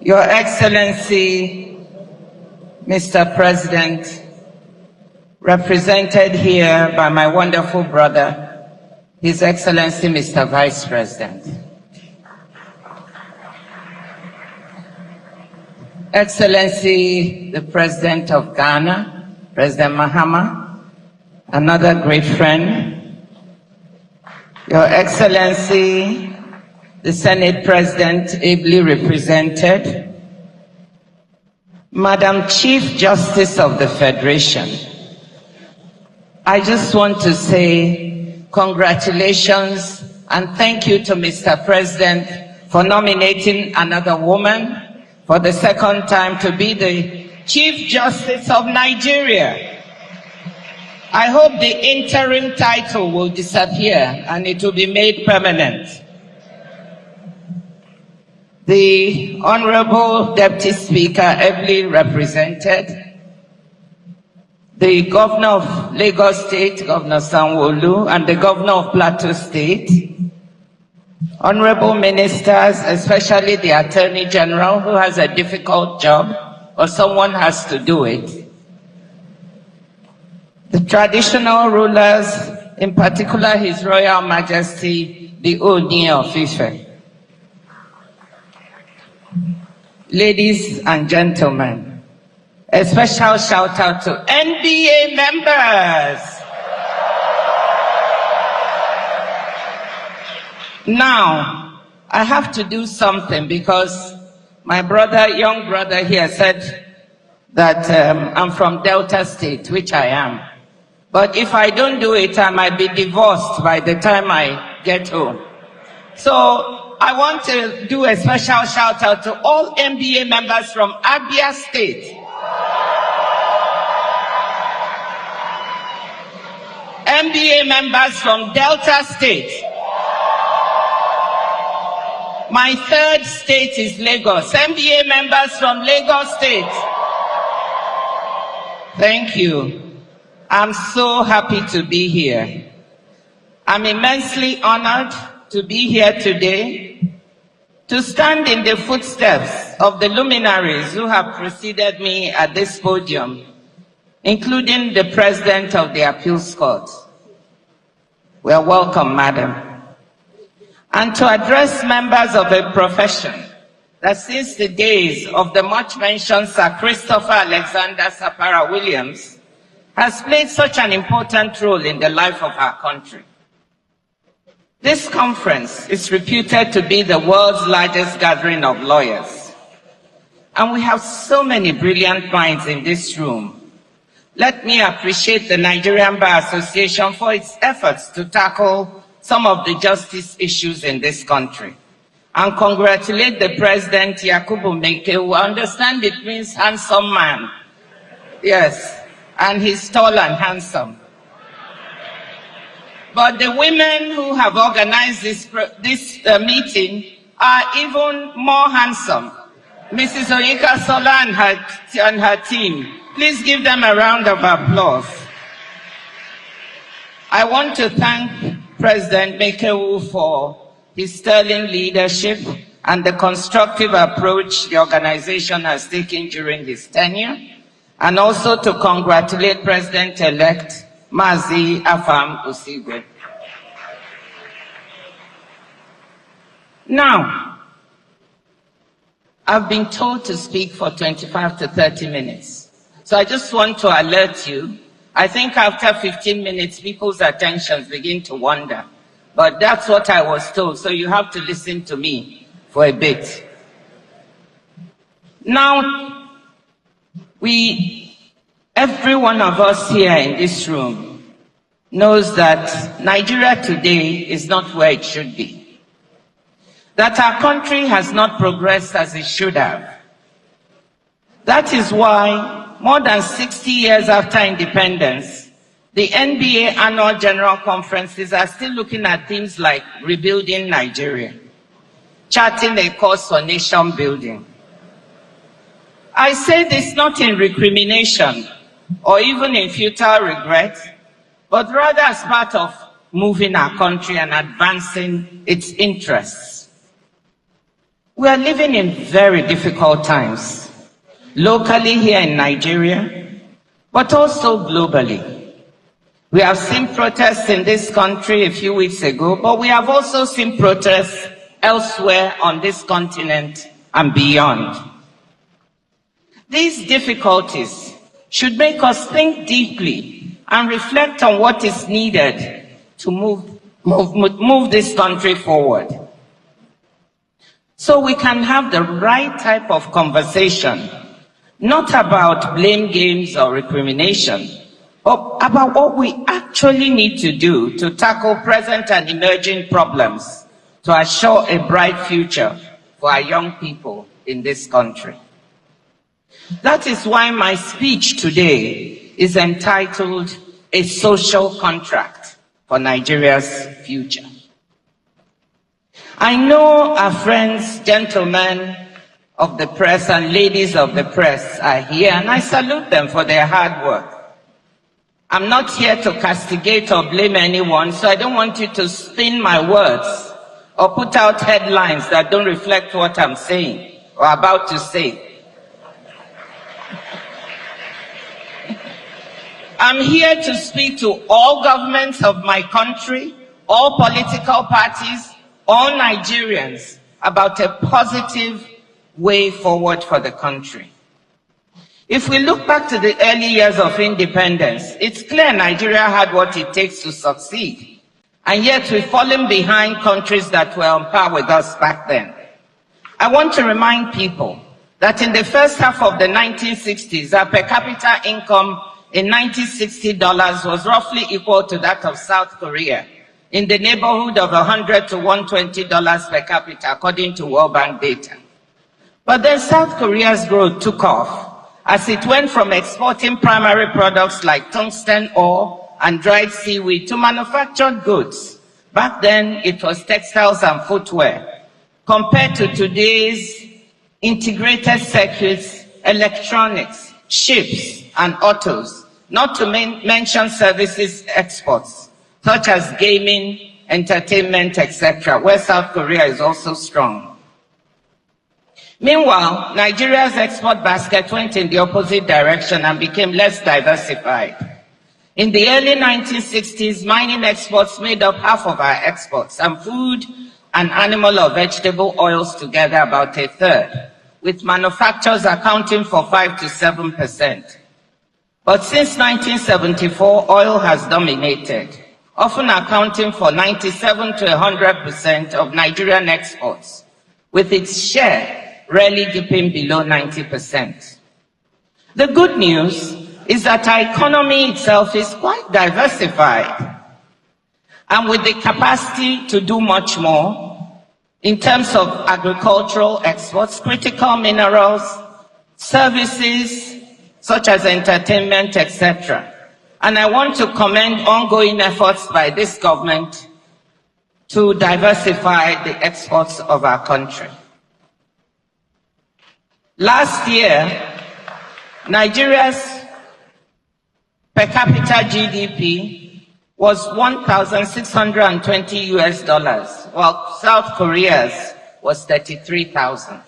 Your Excellency, Mr. President, represented here by my wonderful brother, His Excellency, Mr. Vice President. Excellency, the President of Ghana, President Mahama, another great friend. Your Excellency, the Senate President, ably represented. Madam Chief Justice of the Federation, I just want to say congratulations and thank you to Mr. President for nominating another woman for the second time to be the Chief Justice of Nigeria. I hope the interim title will disappear and it will be made permanent. The Honorable Deputy Speaker, ably represented, the Governor of Lagos State, Governor Sanwo-Olu, and the Governor of Plateau State, Honorable Ministers, especially the Attorney General, who has a difficult job, or someone has to do it, the traditional rulers, in particular His Royal Majesty, the Ooni of Ife. Ladies and gentlemen, a special shout out to NBA members. Now, I have to do something because my brother, young brother here said that I'm from Delta State, which I am. But if I don't do it, I might be divorced by the time I get home. So I want to do a special shout out to all NBA members from Abia State. NBA members from Delta State. My third state is Lagos. NBA members from Lagos State. Thank you. I'm so happy to be here. I'm immensely honored to be here today to stand in the footsteps of the luminaries who have preceded me at this podium, including the President of the Appeals Court. Well, welcome, Madam. And to address members of a profession that since the days of the much-mentioned Sir Christopher Alexander Sapara Williams has played such an important role in the life of our country. This conference is reputed to be the world's largest gathering of lawyers. And we have so many brilliant minds in this room. Let me appreciate the Nigerian Bar Association for its efforts to tackle some of the justice issues in this country. And congratulate the President, Yakubu Meke, who I understand it means handsome man. Yes, and he's tall and handsome. But the women who have organized this meeting are even more handsome. Mrs. Oyinka Sola and her team. Please give them a round of applause. I want to thank President Mekewu for his sterling leadership and the constructive approach the organization has taken during his tenure, and also to congratulate President-elect Mazi Afam Osigwe. Now, I've been told to speak for 25 to 30 minutes. So I just want to alert you. I think after 15 minutes, people's attentions begin to wander. But that's what I was told, so you have to listen to me for a bit. Now, every one of us here in this room knows that Nigeria today is not where it should be. That our country has not progressed as it should have. That is why, more than 60 years after independence, the NBA annual general conferences are still looking at things like rebuilding Nigeria, charting a course for nation building. I say this not in recrimination or even in futile regret, but rather as part of moving our country and advancing its interests. We are living in very difficult times, locally here in Nigeria, but also globally. We have seen protests in this country a few weeks ago, but we have also seen protests elsewhere on this continent and beyond. These difficulties should make us think deeply and reflect on what is needed to move this country forward. So we can have the right type of conversation, not about blame games or recrimination, but about what we actually need to do to tackle present and emerging problems to assure a bright future for our young people in this country. That is why my speech today is entitled A Social Contract for Nigeria's Future. I know our friends, gentlemen of the press and ladies of the press are here, and I salute them for their hard work. I'm not here to castigate or blame anyone, so I don't want you to spin my words or put out headlines that don't reflect what I'm saying or about to say. I'm here to speak to all governments of my country, all political parties, all Nigerians about a positive way forward for the country. If we look back to the early years of independence, it's clear Nigeria had what it takes to succeed, and yet we've fallen behind countries that were on par with us back then. I want to remind people that in the first half of the 1960s, our per capita income in $1960 was roughly equal to that of South Korea, in the neighborhood of $100 to $120 per capita, according to World Bank data. But then South Korea's growth took off as it went from exporting primary products like tungsten ore and dried seaweed to manufactured goods. Back then, it was textiles and footwear. Compared to today's integrated circuits, electronics, ships, and autos, not to mention services exports, such as gaming, entertainment, etc., where South Korea is also strong. Meanwhile, Nigeria's export basket went in the opposite direction and became less diversified. In the early 1960s, mining exports made up half of our exports, and food and animal or vegetable oils together about a third, with manufacturers accounting for 5 to 7%. But since 1974, oil has dominated, often accounting for 97 to 100% of Nigerian exports, with its share rarely dipping below 90%. The good news is that our economy itself is quite diversified, and with the capacity to do much more in terms of agricultural exports, critical minerals, services such as entertainment, etc. And I want to commend ongoing efforts by this government to diversify the exports of our country. Last year, Nigeria's per capita GDP was $1,620 US, while South Korea's was $33,000.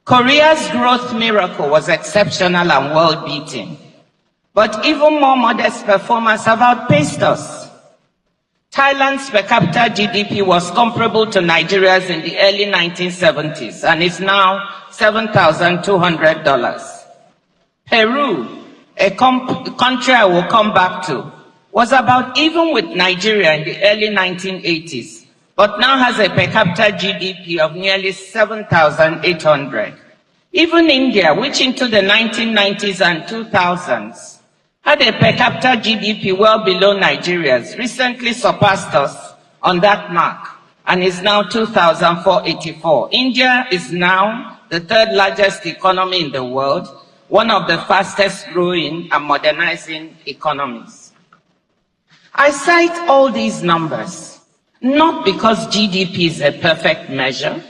Korea's growth miracle was exceptional and world-beating, but even more modest performers have outpaced us. Thailand's per capita GDP was comparable to Nigeria's in the early 1970s and is now $7,200. Peru, a country I will come back to, was about even with Nigeria in the early 1980s, but now has a per capita GDP of nearly 7,800. Even India, which into the 1990s and 2000s had a per capita GDP well below Nigeria's, recently surpassed us on that mark and is now 2,484. India is now the third largest economy in the world, one of the fastest growing and modernizing economies. I cite all these numbers not because GDP is a perfect measure,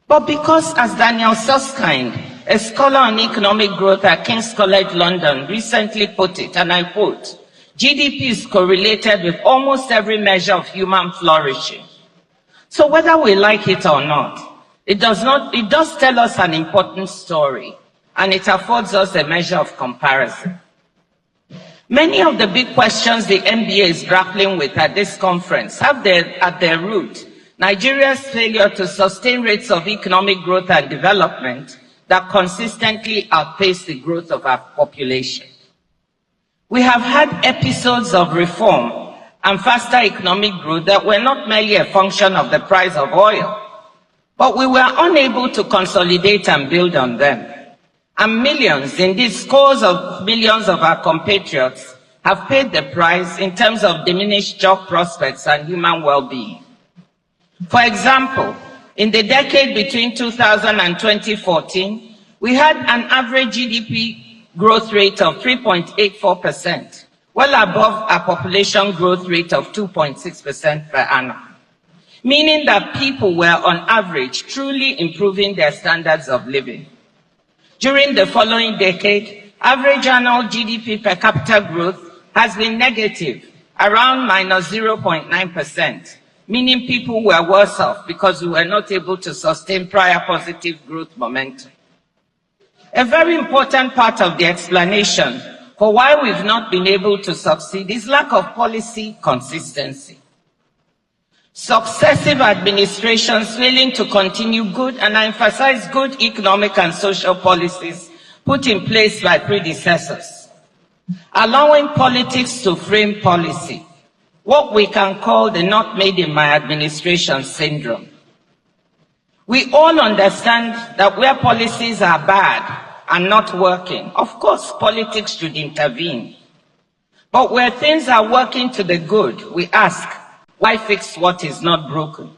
but because, as Daniel Susskind, a scholar on economic growth at King's College London, recently put it, and I quote, GDP is correlated with almost every measure of human flourishing. So whether we like it or not, it does tell us an important story, and it affords us a measure of comparison. Many of the big questions the NBA is grappling with at this conference have at their root Nigeria's failure to sustain rates of economic growth and development that consistently outpace the growth of our population. We have had episodes of reform and faster economic growth that were not merely a function of the price of oil, but we were unable to consolidate and build on them. And millions, indeed scores of millions of our compatriots have paid the price in terms of diminished job prospects and human well-being. For example, in the decade between 2000 and 2014, we had an average GDP growth rate of 3.84%, well above our population growth rate of 2.6% per annum, meaning that people were on average truly improving their standards of living. During the following decade, average annual GDP per capita growth has been negative, around minus 0.9%, meaning people were worse off because we were not able to sustain prior positive growth momentum. A very important part of the explanation for why we've not been able to succeed is lack of policy consistency. Successive administrations failing to continue good, and I emphasize good, economic and social policies put in place by predecessors, allowing politics to frame policy, what we can call the not made in my administration syndrome. We all understand that where policies are bad and not working, of course politics should intervene. But where things are working to the good, we ask, why fix what is not broken?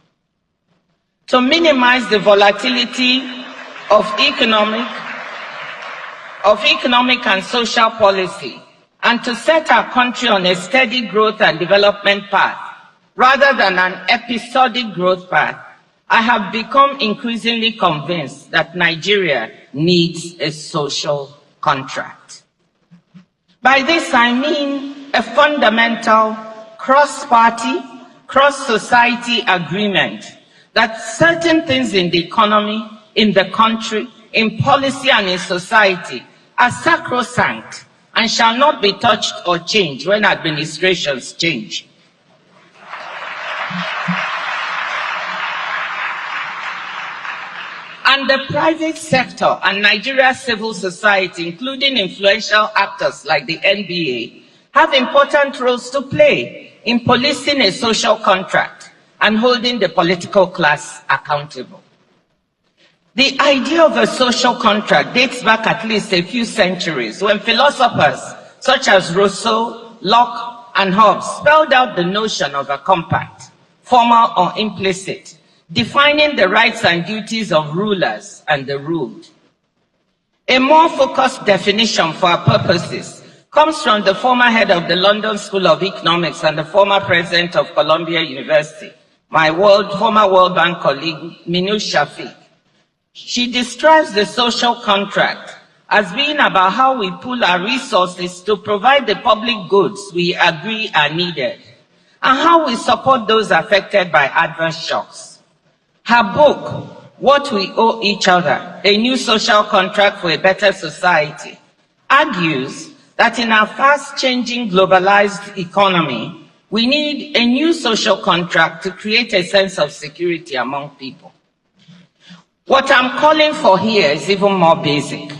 To minimize the volatility of economic and social policy, and to set our country on a steady growth and development path, rather than an episodic growth path, I have become increasingly convinced that Nigeria needs a social contract. By this I mean a fundamental cross-party, cross-society agreement that certain things in the economy, in the country, in policy and in society are sacrosanct and shall not be touched or changed when administrations change. And the private sector and Nigeria's civil society, including influential actors like the NBA, have important roles to play in policing a social contract and holding the political class accountable. The idea of a social contract dates back at least a few centuries when philosophers such as Rousseau, Locke, and Hobbes spelled out the notion of a compact, formal or implicit, defining the rights and duties of rulers and the ruled. A more focused definition for our purposes comes from the former head of the London School of Economics and the former president of Columbia University, my former World Bank colleague, Minu Shafiq. She describes the social contract as being about how we pool our resources to provide the public goods we agree are needed, and how we support those affected by adverse shocks. Her book, What We Owe Each Other, A New Social Contract for a Better Society, argues that in our fast-changing globalized economy, we need a new social contract to create a sense of security among people. What I'm calling for here is even more basic.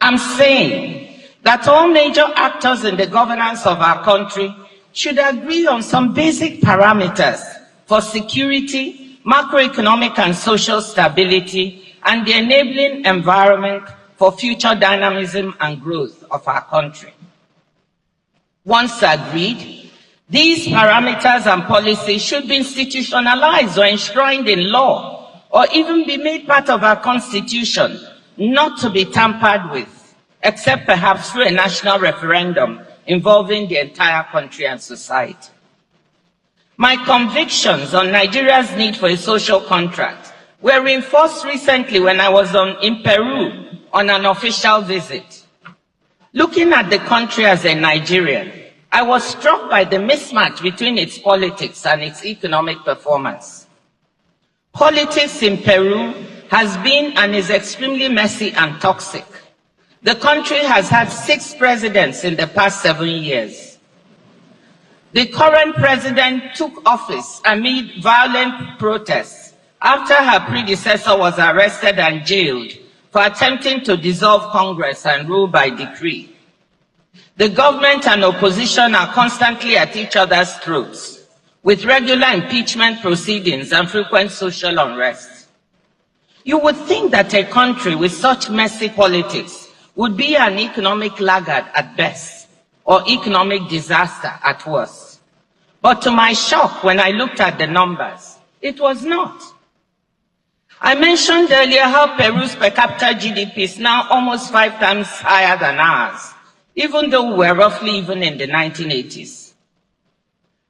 I'm saying that all major actors in the governance of our country should agree on some basic parameters for security, macroeconomic and social stability, and the enabling environment for future dynamism and growth of our country. Once agreed, these parameters and policies should be institutionalized or enshrined in law, or even be made part of our constitution, not to be tampered with, except perhaps through a national referendum involving the entire country and society. My convictions on Nigeria's need for a social contract were reinforced recently when I was in Peru on an official visit. Looking at the country as a Nigerian, I was struck by the mismatch between its politics and its economic performance. Politics in Peru has been and is extremely messy and toxic. The country has had 6 presidents in the past 7 years. The current president took office amid violent protests after her predecessor was arrested and jailed for attempting to dissolve Congress and rule by decree. The government and opposition are constantly at each other's throats, with regular impeachment proceedings and frequent social unrest. You would think that a country with such messy politics would be an economic laggard at best, or economic disaster at worst. But to my shock, when I looked at the numbers, it was not. I mentioned earlier how Peru's per capita GDP is now almost 5 times higher than ours, even though we were roughly even in the 1980s.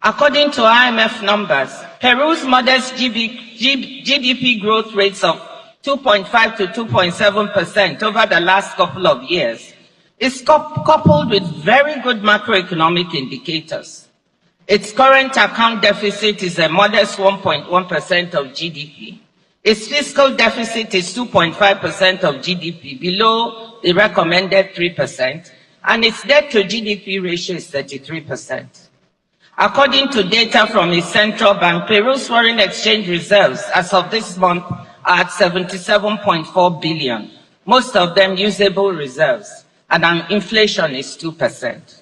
According to IMF numbers, Peru's modest GDP growth rates of 2.5 to 2.7% over the last couple of years is coupled with very good macroeconomic indicators. Its current account deficit is a modest 1.1% of GDP. Its fiscal deficit is 2.5% of GDP, below the recommended 3%, and its debt to GDP ratio is 33%. According to data from its central bank, Peru's foreign exchange reserves as of this month are at 77.4 billion, most of them usable reserves, and inflation is 2%.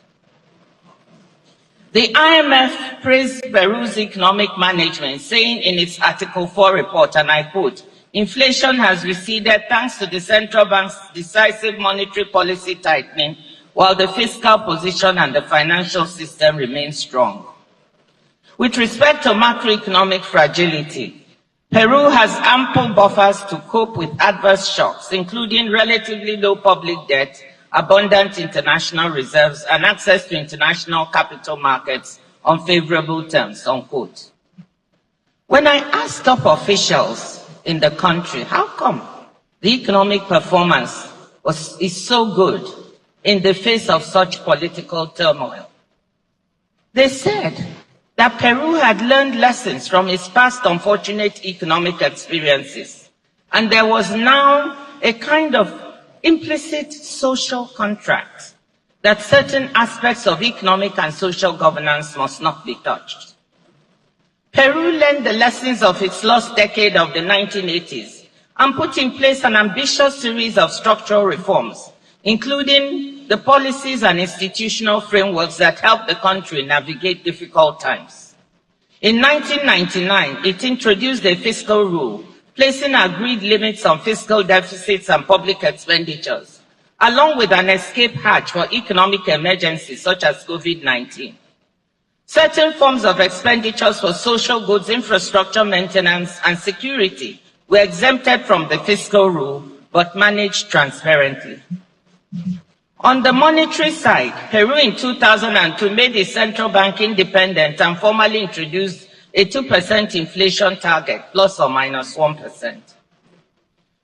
The IMF praised Peru's economic management, saying in its Article 4 report, and I quote, "Inflation has receded thanks to the central bank's decisive monetary policy tightening, while the fiscal position and the financial system remain strong." With respect to macroeconomic fragility, Peru has ample buffers to cope with adverse shocks, including relatively low public debt, abundant international reserves, and access to international capital markets on favorable terms, unquote. When I asked top officials in the country, how come the economic performance is so good in the face of such political turmoil, they said that Peru had learned lessons from its past unfortunate economic experiences, and there was now a kind of implicit social contract that certain aspects of economic and social governance must not be touched. Peru learned the lessons of its lost decade of the 1980s and put in place an ambitious series of structural reforms, including the policies and institutional frameworks that helped the country navigate difficult times. In 1999, it introduced a fiscal rule, placing agreed limits on fiscal deficits and public expenditures, along with an escape hatch for economic emergencies such as COVID-19. Certain forms of expenditures for social goods, infrastructure maintenance, and security were exempted from the fiscal rule, but managed transparently. On the monetary side, Peru in 2002 made its central bank independent and formally introduced a 2% inflation target, plus or minus 1%.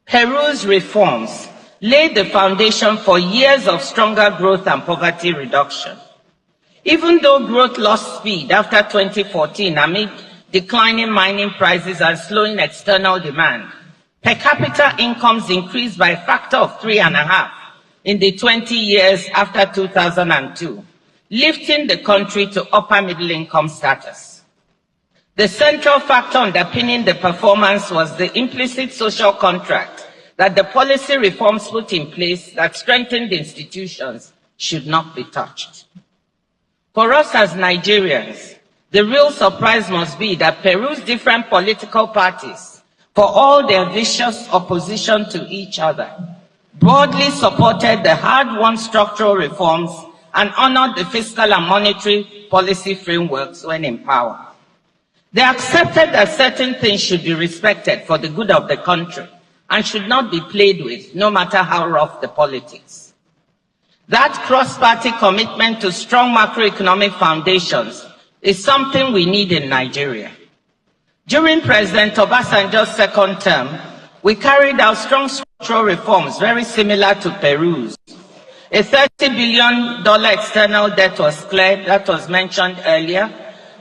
Peru's reforms laid the foundation for years of stronger growth and poverty reduction. Even though growth lost speed after 2014 amid declining mining prices and slowing external demand, per capita incomes increased by a factor of 3.5 in the 20 years after 2002, lifting the country to upper middle income status. The central factor underpinning the performance was the implicit social contract that the policy reforms put in place that strengthened institutions should not be touched. For us as Nigerians, the real surprise must be that Peru's different political parties, for all their vicious opposition to each other, broadly supported the hard-won structural reforms and honored the fiscal and monetary policy frameworks when in power. They accepted that certain things should be respected for the good of the country and should not be played with, no matter how rough the politics. That cross-party commitment to strong macroeconomic foundations is something we need in Nigeria. During President Obasanjo's second term, we carried out strong structural reforms very similar to Peru's. A $30 billion external debt was cleared, that was mentioned earlier.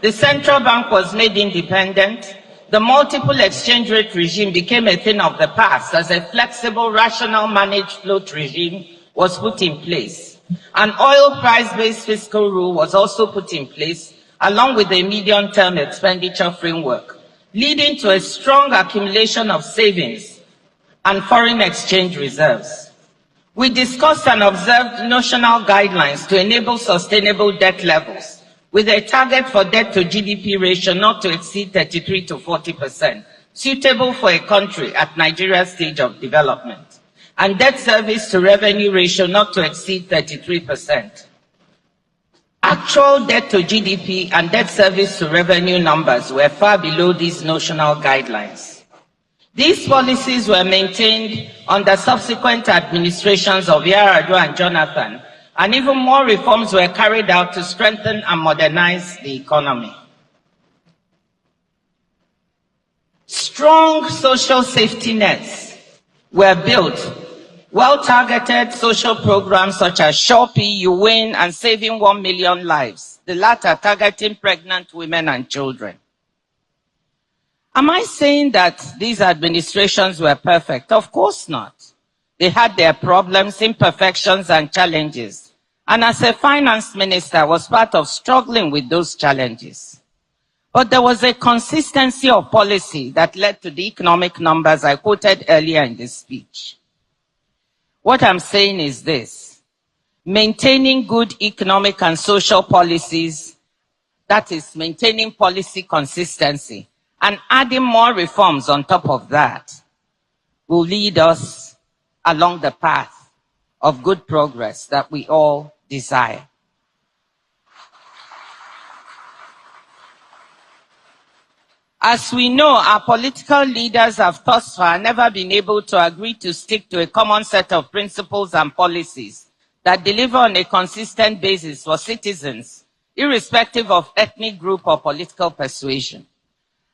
The central bank was made independent. The multiple exchange rate regime became a thing of the past as a flexible, rational, managed float regime was put in place. An oil price-based fiscal rule was also put in place, along with a medium-term expenditure framework, leading to a strong accumulation of savings and foreign exchange reserves. We discussed and observed notional guidelines to enable sustainable debt levels, with a target for debt to GDP ratio not to exceed 33 to 40%, suitable for a country at Nigeria's stage of development, and debt service to revenue ratio not to exceed 33%. Actual debt to GDP and debt service to revenue numbers were far below these notional guidelines. These policies were maintained under subsequent administrations of Yar'Adua and Jonathan, and even more reforms were carried out to strengthen and modernize the economy. Strong social safety nets were built. Well-targeted social programs such as Shopee, You Win, and Saving 1 Million Lives, the latter targeting pregnant women and children. Am I saying that these administrations were perfect? Of course not. They had their problems, imperfections, and challenges. And as a finance minister, I was part of struggling with those challenges. But there was a consistency of policy that led to the economic numbers I quoted earlier in this speech. What I'm saying is this: maintaining good economic and social policies, that is, maintaining policy consistency, and adding more reforms on top of that, will lead us along the path of good progress that we all desire. As we know, our political leaders have thus far never been able to agree to stick to a common set of principles and policies that deliver on a consistent basis for citizens, irrespective of ethnic group or political persuasion.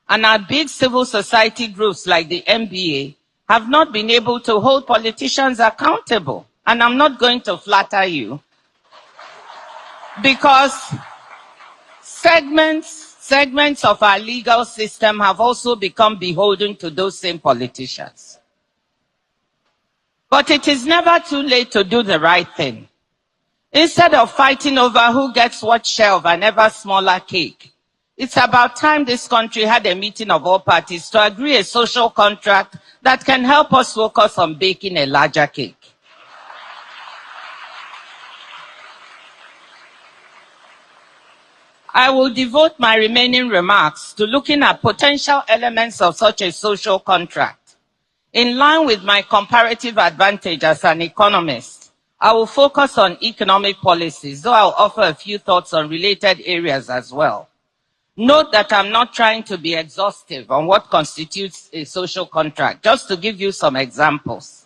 And our big civil society groups like the NBA have not been able to hold politicians accountable. And I'm not going to flatter you, because segments of our legal system have also become beholden to those same politicians. But it is never too late to do the right thing. Instead of fighting over who gets what share of an ever smaller cake, it's about time this country had a meeting of all parties to agree a social contract that can help us focus on baking a larger cake. I will devote my remaining remarks to looking at potential elements of such a social contract. In line with my comparative advantage as an economist, I will focus on economic policies, though I'll offer a few thoughts on related areas as well. Note that I'm not trying to be exhaustive on what constitutes a social contract, just to give you some examples.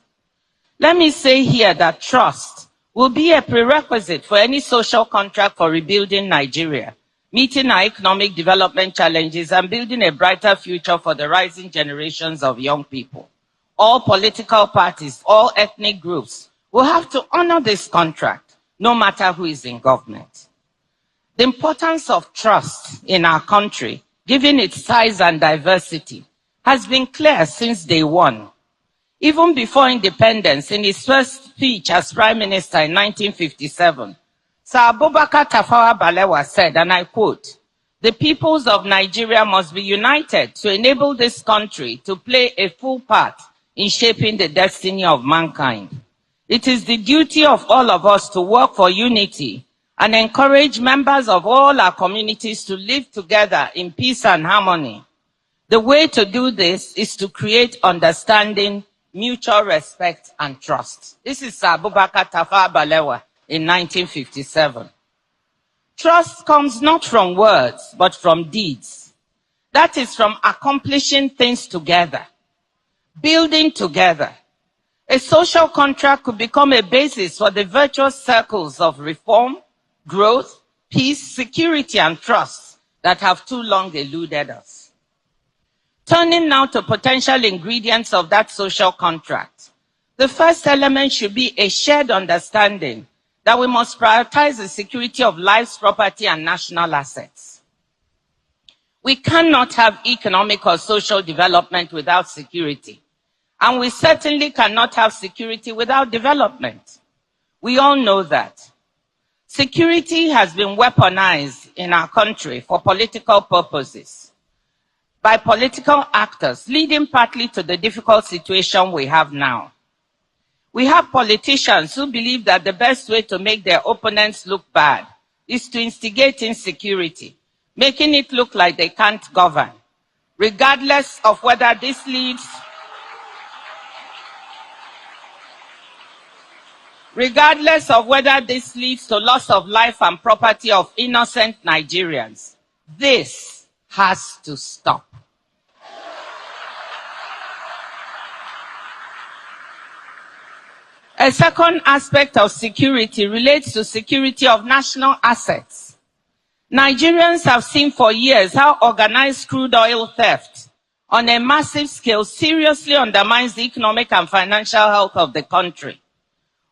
Let me say here that trust will be a prerequisite for any social contract for rebuilding Nigeria, meeting our economic development challenges, and building a brighter future for the rising generations of young people. All political parties, all ethnic groups will have to honor this contract, no matter who is in government. The importance of trust in our country, given its size and diversity, has been clear since day one. Even before independence, in his first speech as Prime Minister in 1957, Sir Abubakar Tafawa Balewa said, and I quote, "The peoples of Nigeria must be united to enable this country to play a full part in shaping the destiny of mankind. It is the duty of all of us to work for unity and encourage members of all our communities to live together in peace and harmony. The way to do this is to create understanding, mutual respect, and trust." This is Sir Abubakar Tafawa Balewa in 1957. Trust comes not from words, but from deeds. That is, from accomplishing things together, building together. A social contract could become a basis for the virtuous circles of reform, growth, peace, security, and trust that have too long eluded us. Turning now to potential ingredients of that social contract. The first element should be a shared understanding that we must prioritize the security of lives, property, and national assets. We cannot have economic or social development without security. And we certainly cannot have security without development. We all know that. Security has been weaponized in our country for political purposes by political actors, leading partly to the difficult situation we have now. We have politicians who believe that the best way to make their opponents look bad is to instigate insecurity, making it look like they can't govern, regardless of whether this leads to loss of life and property of innocent Nigerians. This has to stop. A second aspect of security relates to security of national assets. Nigerians have seen for years how organized crude oil theft on a massive scale seriously undermines the economic and financial health of the country.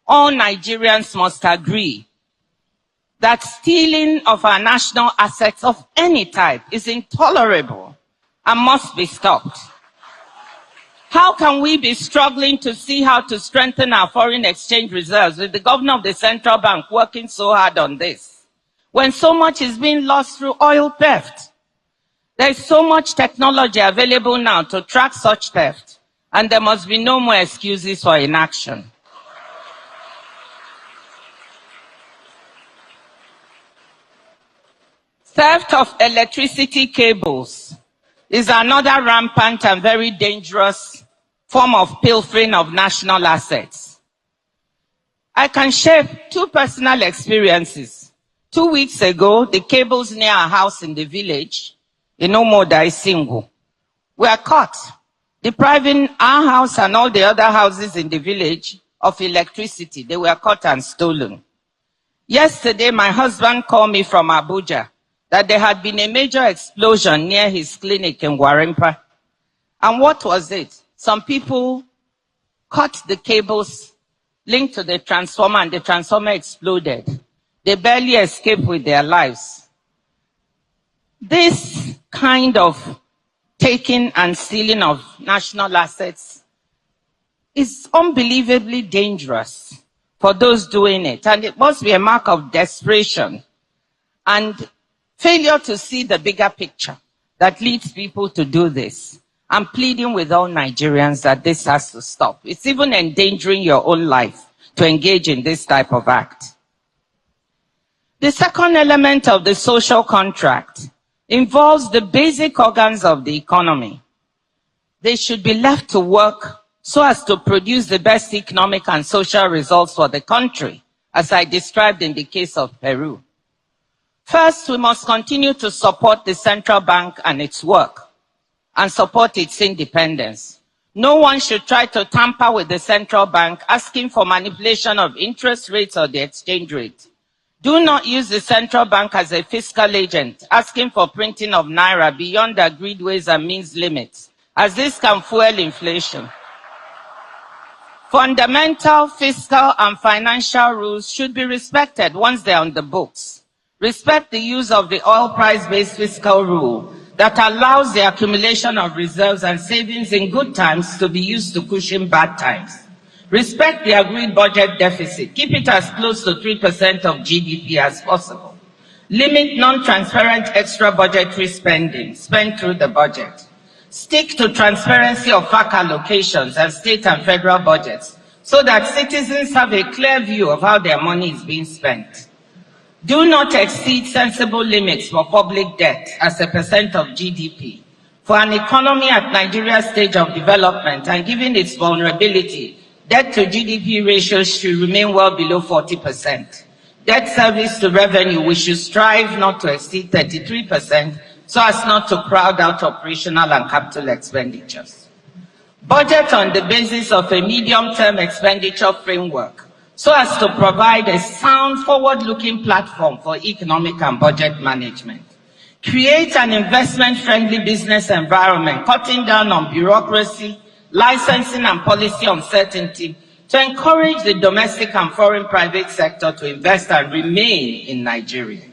All Nigerians must agree that stealing of our national assets of any type is intolerable and must be stopped. How can we be struggling to see how to strengthen our foreign exchange reserves with the governor of the central bank working so hard on this, when so much is being lost through oil theft? There is so much technology available now to track such theft, and there must be no more excuses for inaction. Theft of electricity cables is another rampant and very dangerous form of pilfering of national assets. I can share two personal experiences. 2 weeks ago, the cables near our house in the village, in Omoda Isingu, were caught, depriving our house and all the other houses in the village of electricity. They were caught and stolen. Yesterday, my husband called me from Abuja that there had been a major explosion near his clinic in Gwarimpa. And what was it? Some people cut the cables linked to the transformer, and the transformer exploded. They barely escaped with their lives. This kind of taking and stealing of national assets is unbelievably dangerous for those doing it. And it must be a mark of desperation and failure to see the bigger picture that leads people to do this. I'm pleading with all Nigerians that this has to stop. It's even endangering your own life to engage in this type of act. The second element of the social contract involves the basic organs of the economy. They should be left to work so as to produce the best economic and social results for the country, as I described in the case of Peru. First, we must continue to support the central bank and its work, and support its independence. No one should try to tamper with the central bank, asking for manipulation of interest rates or the exchange rate. Do not use the central bank as a fiscal agent, asking for printing of naira beyond the agreed ways and means limits, as this can fuel inflation. Fundamental fiscal and financial rules should be respected once they're on the books. Respect the use of the oil price-based fiscal rule that allows the accumulation of reserves and savings in good times to be used to cushion bad times. Respect the agreed budget deficit. Keep it as close to 3% of GDP as possible. Limit non-transparent extra budgetary spending. Spend through the budget. Stick to transparency of FAC allocations and state and federal budgets so that citizens have a clear view of how their money is being spent. Do not exceed sensible limits for public debt as a percent of GDP. For an economy at Nigeria's stage of development and given its vulnerability, debt to GDP ratios should remain well below 40%. Debt service to revenue, we should strive not to exceed 33% so as not to crowd out operational and capital expenditures. Budget on the basis of a medium-term expenditure framework so as to provide a sound, forward-looking platform for economic and budget management. Create an investment-friendly business environment, cutting down on bureaucracy, licensing and policy uncertainty to encourage the domestic and foreign private sector to invest and remain in Nigeria.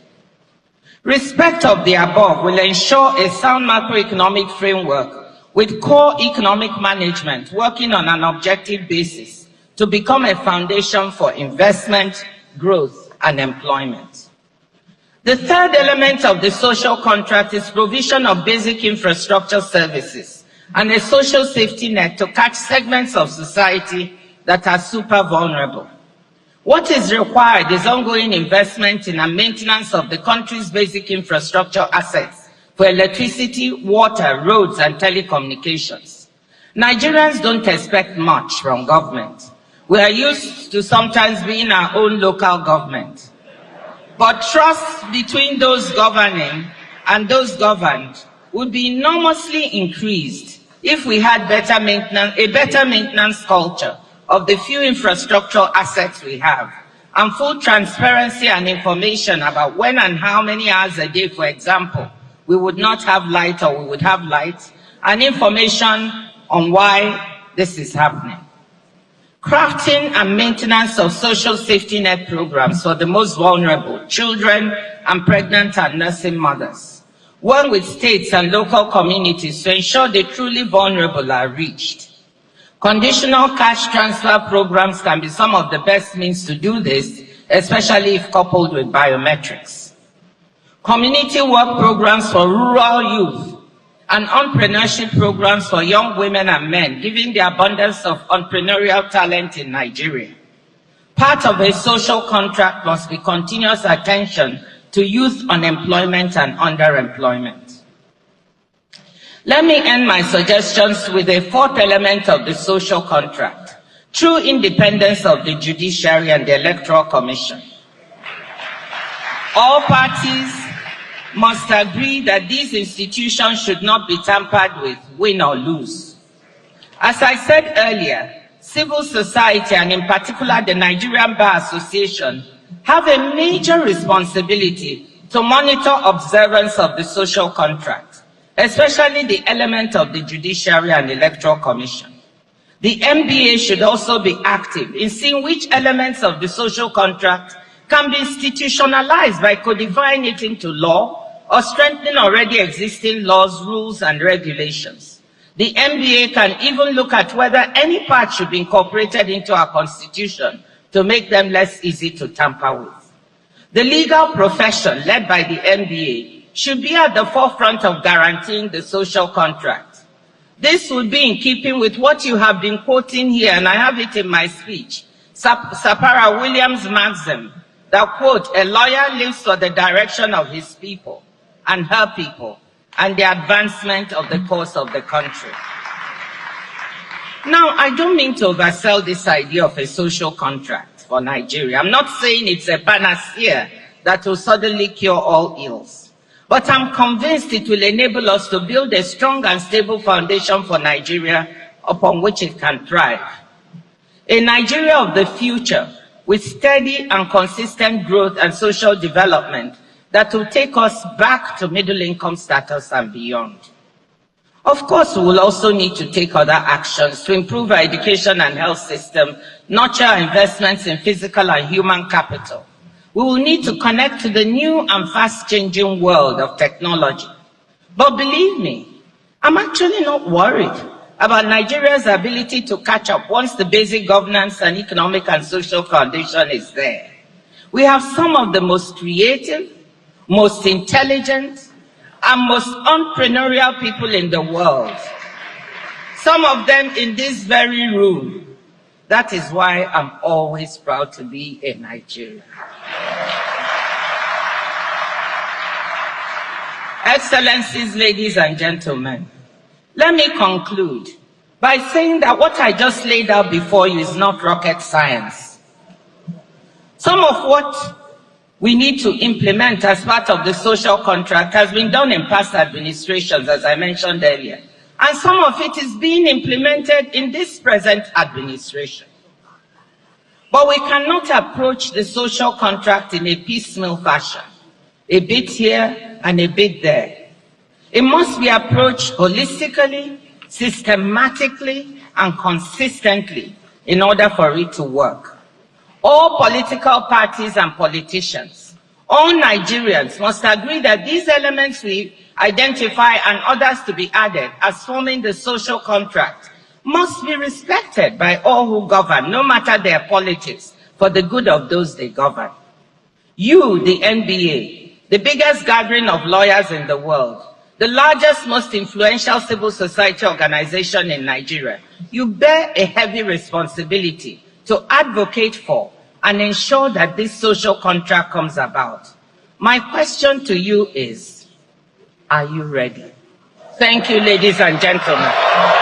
Respect of the above will ensure a sound macroeconomic framework with core economic management working on an objective basis to become a foundation for investment, growth, and employment. The third element of the social contract is provision of basic infrastructure services and a social safety net to catch segments of society that are super vulnerable. What is required is ongoing investment in and maintenance of the country's basic infrastructure assets for electricity, water, roads, and telecommunications. Nigerians don't expect much from government. We are used to sometimes being our own local government. But trust between those governing and those governed would be enormously increased if we had a better maintenance culture of the few infrastructural assets we have, and full transparency and information about when and how many hours a day, for example, we would not have light or we would have light, and information on why this is happening. Crafting and maintenance of social safety net programs for the most vulnerable, children and pregnant and nursing mothers, work with states and local communities to ensure the truly vulnerable are reached. Conditional cash transfer programs can be some of the best means to do this, especially if coupled with biometrics. Community work programs for rural youth and entrepreneurship programs for young women and men, given the abundance of entrepreneurial talent in Nigeria. Part of a social contract must be continuous attention to youth unemployment and underemployment. Let me end my suggestions with a fourth element of the social contract: true independence of the judiciary and the Electoral Commission. All parties must agree that these institutions should not be tampered with, win or lose. As I said earlier, civil society, and in particular the Nigerian Bar Association, have a major responsibility to monitor observance of the social contract, especially the element of the Judiciary and Electoral Commission. The MBA should also be active in seeing which elements of the social contract can be institutionalized by codifying it into law or strengthening already existing laws, rules, and regulations. The MBA can even look at whether any part should be incorporated into our Constitution to make them less easy to tamper with. The legal profession, led by the MBA, should be at the forefront of guaranteeing the social contract. This would be in keeping with what you have been quoting here, and I have it in my speech, Sapara Williams' maxim that, quote, "A lawyer lives for the direction of his people and her people and the advancement of the cause of the country." Now, I don't mean to oversell this idea of a social contract for Nigeria. I'm not saying it's a panacea that will suddenly cure all ills. But I'm convinced it will enable us to build a strong and stable foundation for Nigeria upon which it can thrive. A Nigeria of the future with steady and consistent growth and social development that will take us back to middle income status and beyond. Of course, we will also need to take other actions to improve our education and health system, nurture our investments in physical and human capital. We will need to connect to the new and fast-changing world of technology. But believe me, I'm actually not worried about Nigeria's ability to catch up once the basic governance and economic and social foundation is there. We have some of the most creative, most intelligent, and most entrepreneurial people in the world. Some of them in this very room. That is why I'm always proud to be a Nigerian. Excellencies, ladies and gentlemen, let me conclude by saying that what I just laid out before you is not rocket science. Some of what we need to implement as part of the social contract has been done in past administrations, as I mentioned earlier. And some of it is being implemented in this present administration. But we cannot approach the social contract in a piecemeal fashion, a bit here and a bit there. It must be approached holistically, systematically, and consistently in order for it to work. All political parties and politicians, All Nigerians must agree that these elements we identify and others to be added as forming the social contract must be respected by all who govern, no matter their politics, for the good of those they govern. You, the NBA, the biggest gathering of lawyers in the world, the largest, most influential civil society organization in Nigeria, you bear a heavy responsibility to advocate for and ensure that this social contract comes about. My question to you is, are you ready? Thank you, ladies and gentlemen.